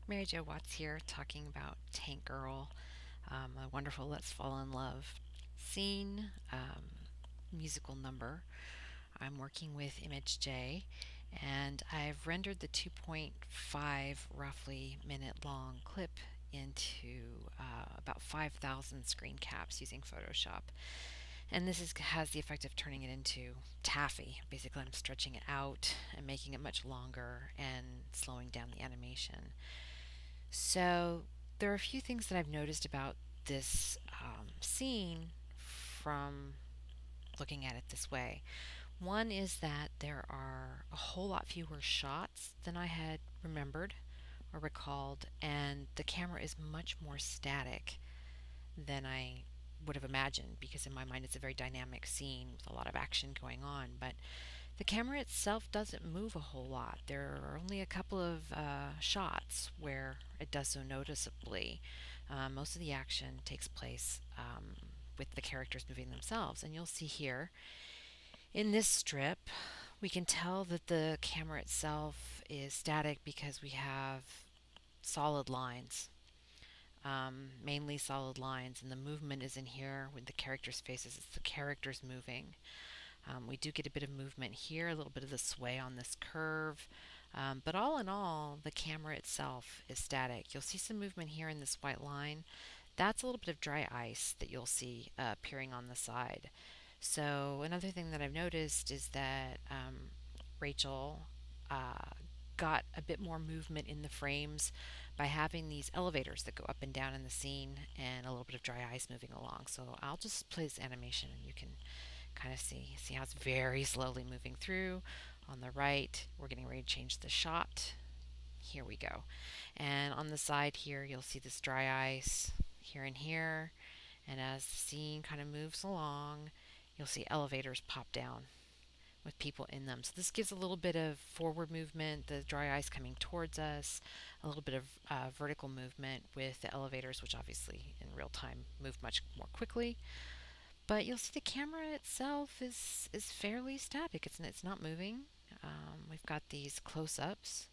Mary Jo Watts here, talking about Tank Girl, a wonderful Let's Fall in Love scene, musical number. I'm working with Image J, and I've rendered the 2.5 roughly minute long clip into about 5,000 screen caps using Photoshop. And has the effect of turning it into taffy. Basically, I'm stretching it out and making it much longer and slowing down the animation. So there are a few things that I've noticed about this scene from looking at it this way. One is that there are a whole lot fewer shots than I had remembered or recalled, and the camera is much more static than I would have imagined because in my mind it's a very dynamic scene with a lot of action going on. But the camera itself doesn't move a whole lot. There are only a couple of shots where it does so noticeably. Most of the action takes place with the characters moving themselves. And you'll see here in this strip, we can tell that the camera itself is static because we have solid lines, mainly solid lines, and the movement is in here with the characters' faces. It's the characters moving. We do get a bit of movement here, a little bit of the sway on this curve. But all in all, the camera itself is static. You'll see some movement here in this white line. That's a little bit of dry ice that you'll see appearing on the side. So another thing that I've noticed is that Rachel uh, got a bit more movement in the frames by having these elevators that go up and down in the scene and a little bit of dry ice moving along. So I'll just play this animation and you can kind of see how it's very slowly moving through. On the right, we're getting ready to change the shot. Here we go. And on the side here, you'll see this dry ice here and here. And as the scene kind of moves along, you'll see elevators pop down with people in them. So this gives a little bit of forward movement, the dry ice coming towards us, a little bit of vertical movement with the elevators, which obviously in real time move much more quickly. But you'll see the camera itself is fairly static. It's not moving. We've got these close-ups,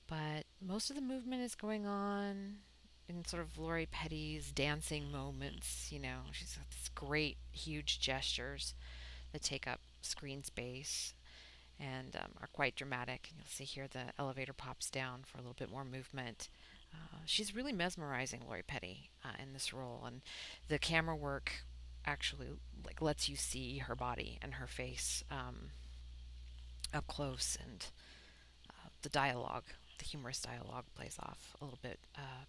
but most of the movement is going on in sort of Lori Petty's dancing moments. You know, she's got these great, huge gestures that take up screen space and are quite dramatic. And you'll see here the elevator pops down for a little bit more movement. She's really mesmerizing, Lori Petty, in this role, and the camera work actually like lets you see her body and her face up close, and the dialogue, the humorous dialogue, plays off a little bit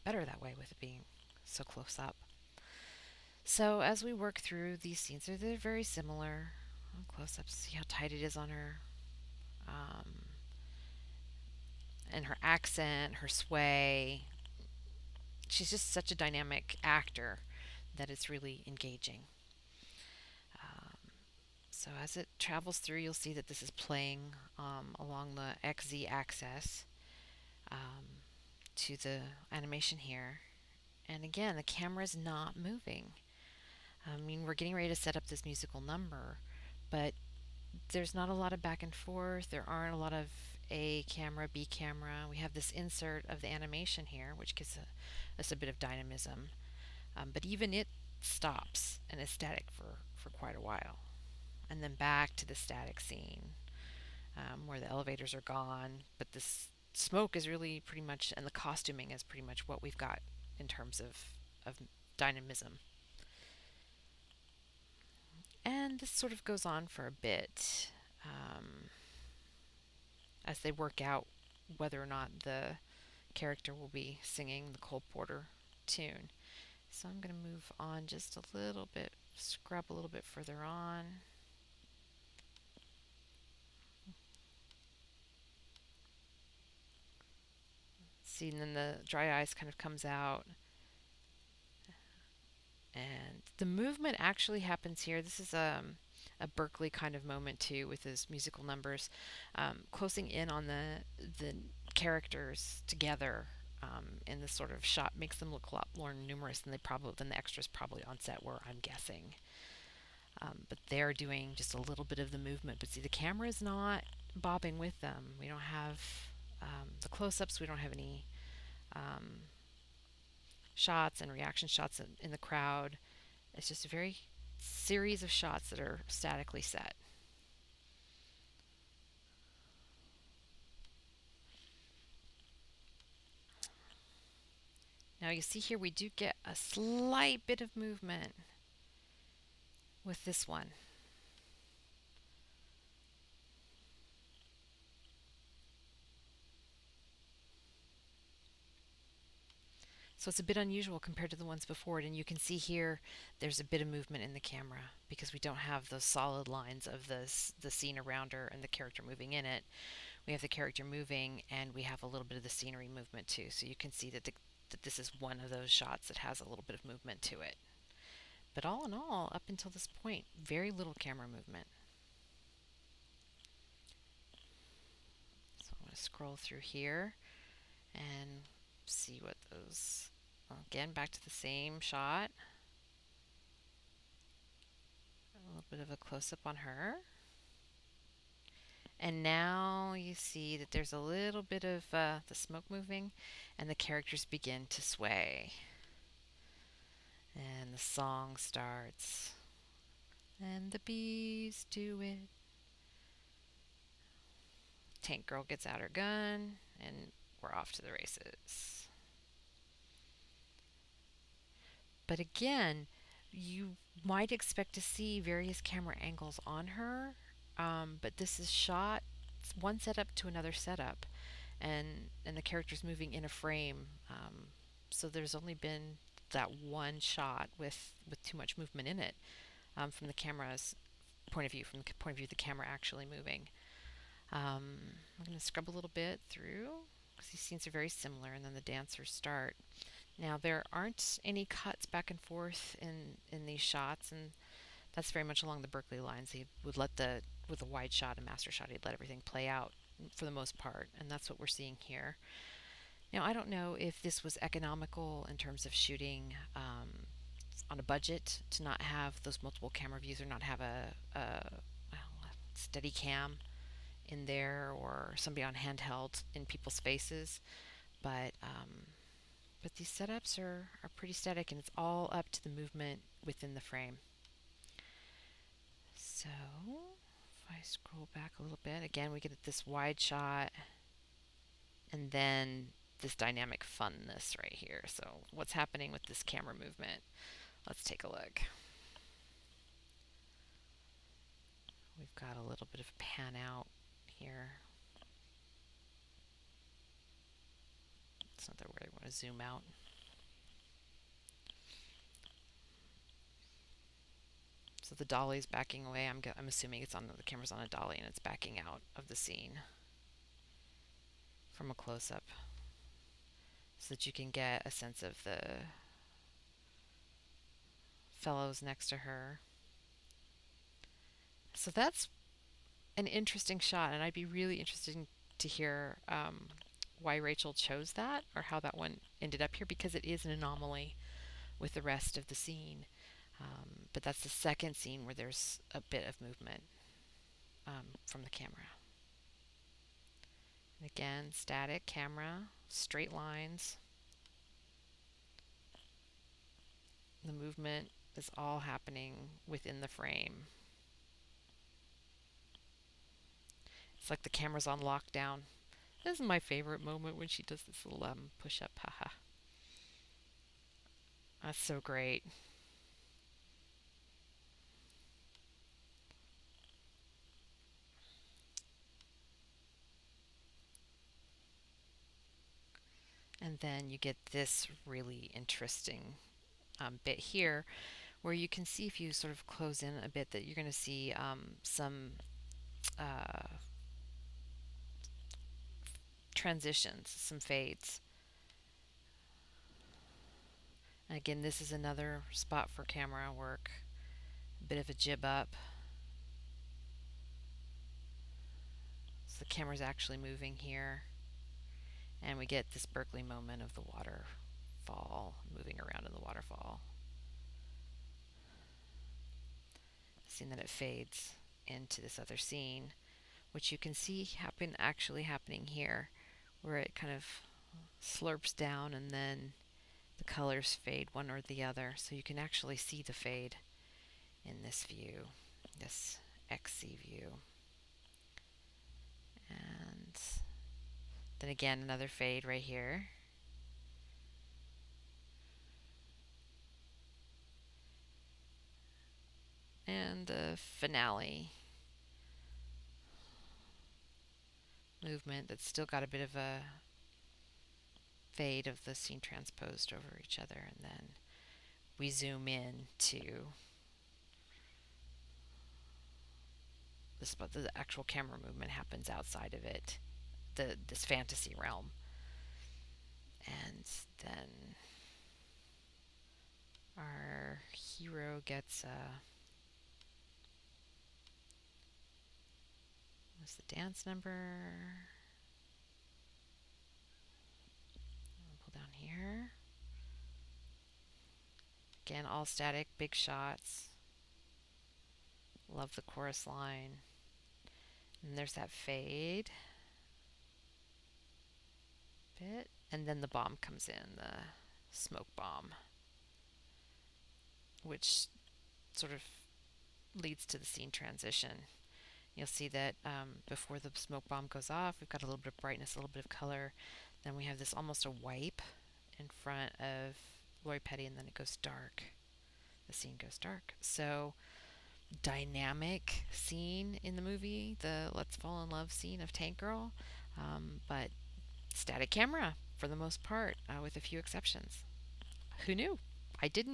better that way with it being so close up. So as we work through these scenes, they're very similar. Close ups, see how tight it is on her, um, and her accent, her sway. She's just such a dynamic actor that it's really engaging. Um, so as it travels through, you'll see that this is playing along the XZ axis um, to the animation here. And again, the camera is not moving. I mean, we're getting ready to set up this musical number, but there's not a lot of back and forth. There aren't a lot of A camera, B camera. We have this insert of the animation here, which gives us a bit of dynamism. But even it stops and is static for quite a while. And then back to the static scene where the elevators are gone, but this smoke is really pretty much, and the costuming is pretty much what we've got in terms of dynamism. And this sort of goes on for a bit um, as they work out whether or not the character will be singing the Cole Porter tune. So I'm going to move on just a little bit, scrub a little bit further on. See, and then the dry ice kind of comes out. And the movement actually happens here. This is a Berkeley kind of moment too, with his musical numbers, closing in on the characters together in this sort of shot makes them look a lot more numerous than the extras probably on set were. I'm guessing. But they're doing just a little bit of the movement. But see, the camera is not bobbing with them. We don't have the close-ups, we don't have any um, shots and reaction shots in the crowd. It's just a very series of shots that are statically set. Now you see here we do get a slight bit of movement with this one. So it's a bit unusual compared to the ones before it, and you can see here there's a bit of movement in the camera because we don't have those solid lines of the scene around her and the character moving in it. We have the character moving, and we have a little bit of the scenery movement too. So you can see that this is one of those shots that has a little bit of movement to it. But all in all, up until this point, very little camera movement. So I'm going to scroll through here and see what those. Again, back to the same shot. A little bit of a close up on her. And now you see that there's a little bit of the smoke moving, and the characters begin to sway. And the song starts. And the bees do it. Tank Girl gets out her gun, and we're off to the races. But again, you might expect to see various camera angles on her, but this is shot one setup to another setup, and the character's moving in a frame. So there's only been that one shot with too much movement in it from the camera's point of view, from the point of view of the camera actually moving. I'm going to scrub a little bit through because these scenes are very similar, and then the dancers start. Now there aren't any cuts back and forth in these shots, and that's very much along the Berkeley lines. He would let with a wide shot and master shot, he'd let everything play out for the most part, and that's what we're seeing here. Now I don't know if this was economical in terms of shooting on a budget to not have those multiple camera views or not have a steady cam in there or somebody on handheld in people's faces, but but these setups are pretty static, and it's all up to the movement within the frame. So if I scroll back a little bit, again we get this wide shot and then this dynamic funness right here. So what's happening with this camera movement? Let's take a look. We've got a little bit of pan out here. It's not where I want to zoom out. So the dolly's backing away. I'm assuming it's on the camera's on a dolly and it's backing out of the scene from a close-up so that you can get a sense of the fellows next to her. So that's an interesting shot, and I'd be really interested to hear why Rachel chose that or how that one ended up here, because it is an anomaly with the rest of the scene. But that's the second scene where there's a bit of movement from the camera. And again, static camera, straight lines. The movement is all happening within the frame. It's like the camera's on lockdown. This is my favorite moment when she does this little push-up. Haha. That's so great. And then you get this really interesting bit here where you can see, if you sort of close in a bit, that you're going to see some transitions, some fades. And again, this is another spot for camera work. A bit of a jib up. So the camera's actually moving here. And we get this Berkeley moment of the waterfall, moving around in the waterfall. Seeing that it fades into this other scene, which you can see actually happening here, where it kind of slurps down and then the colors fade one or the other. So you can actually see the fade in this view, this XC view. And then again, another fade right here. And the finale movement that's still got a bit of a fade of the scene transposed over each other, and then we zoom in to the actual camera movement happens outside of it, this fantasy realm. And then our hero gets what's the dance number? I'll pull down here. Again, all static, big shots. Love the chorus line. And there's that fade bit. And then the bomb comes in, the smoke bomb, which sort of leads to the scene transition. You'll see that before the smoke bomb goes off, we've got a little bit of brightness, a little bit of color. Then we have this almost a wipe in front of Lori Petty, and then it goes dark. The scene goes dark. So dynamic scene in the movie, the Let's Fall in Love scene of Tank Girl, but static camera for the most part, with a few exceptions. Who knew? I didn't.